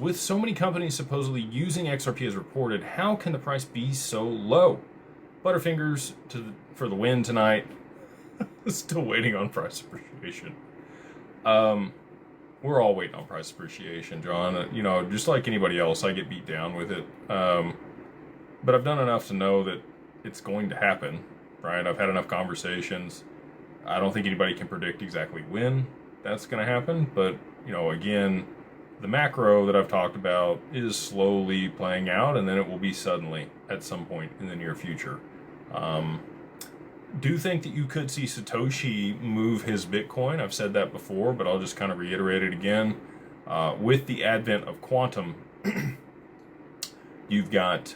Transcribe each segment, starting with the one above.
with so many companies supposedly using XRP as reported, how can the price be so low? Butterfingers for the win tonight. Still waiting on price appreciation. We're all waiting on price appreciation, John. You know, just like anybody else, I get beat down with it. But I've done enough to know that it's going to happen, right? I've had enough conversations. I don't think anybody can predict exactly when that's going to happen. But, you know, again, the macro that I've talked about is slowly playing out, and then it will be suddenly at some point in the near future. Do think that you could see Satoshi move his Bitcoin. I've said that before, but I'll just kind of reiterate it again. With the advent of quantum, you've got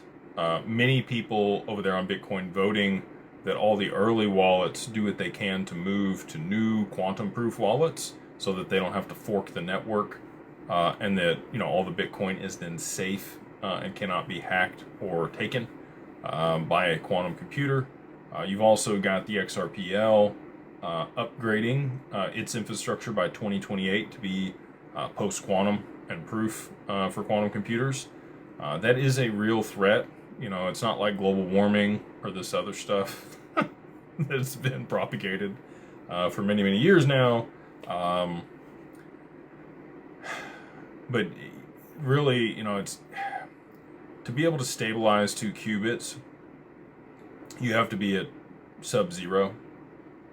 many people over there on Bitcoin voting that all the early wallets do what they can to move to new quantum-proof wallets so that they don't have to fork the network, and that, you know, all the Bitcoin is then safe and cannot be hacked or taken by a quantum computer. You've also got the XRPL upgrading its infrastructure by 2028 to be post-quantum and proof for quantum computers. That is a real threat. You know, it's not like global warming or this other stuff that's been propagated for many, many years now. But really, you know, it's to be able to stabilize 2 qubits, you have to be at sub-zero.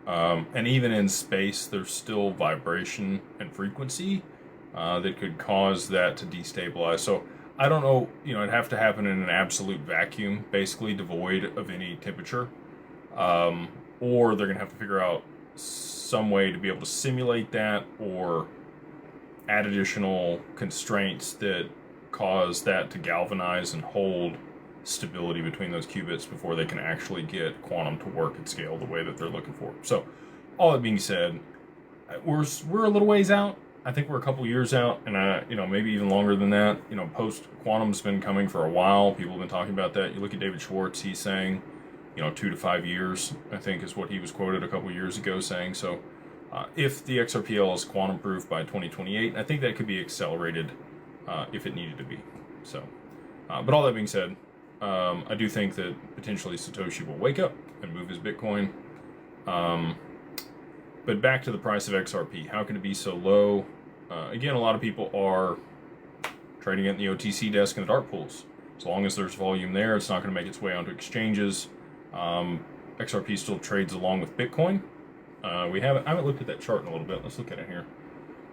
And even in space, there's still vibration and frequency that could cause that to destabilize. So I don't know, you know, it'd have to happen in an absolute vacuum, basically devoid of any temperature. Or they're going to have to figure out some way to be able to simulate that or add additional constraints that cause that to galvanize and hold stability between those qubits before they can actually get quantum to work at scale the way that they're looking for. So all that being said, we're a little ways out. I think we're a couple years out, and you know, maybe even longer than that. You know, post quantum's been coming for a while. People have been talking about that. You look at David Schwartz, he's saying, you know, 2 to 5 years, I think is what he was quoted a couple years ago saying. So if the XRPL is quantum proof by 2028, I think that could be accelerated if it needed to be. So, but all that being said, I do think that potentially Satoshi will wake up and move his Bitcoin. But back to the price of XRP, how can it be so low? Again, a lot of people are trading it in the OTC desk and the dark pools. As long as there's volume there, it's not going to make its way onto exchanges. XRP still trades along with Bitcoin. I haven't looked at that chart in a little bit. Let's look at it here.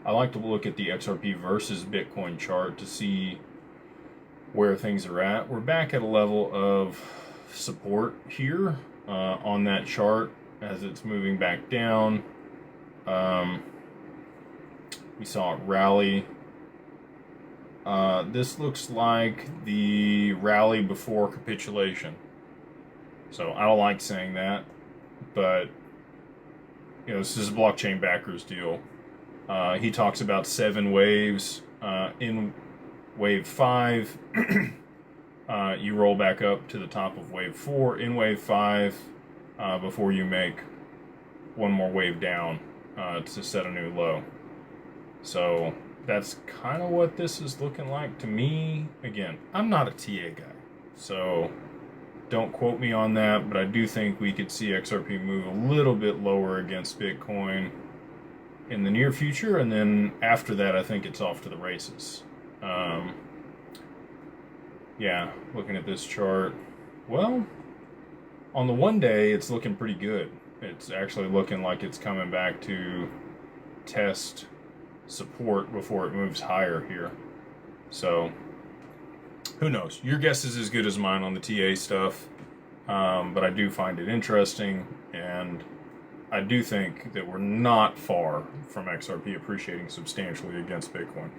I like to look at the XRP versus Bitcoin chart to see where things are at. We're back at a level of support here on that chart as it's moving back down. We saw it rally. This looks like the rally before capitulation. So I don't like saying that, but you know, this is a blockchain backers deal. He talks about 7 waves. In wave 5, you roll back up to the top of wave 4 in wave 5 before you make one more wave down to set a new low. So that's kind of what this is looking like to me. Again, I'm not a TA guy, so don't quote me on that, but I do think we could see XRP move a little bit lower against Bitcoin in the near future, and then after that, I think it's off to the races. Yeah, looking at this chart, well, on the 1 day, it's looking pretty good. It's actually looking like it's coming back to test support before it moves higher here. So who knows? Your guess is as good as mine on the TA stuff, but I do find it interesting, and I do think that we're not far from XRP appreciating substantially against Bitcoin.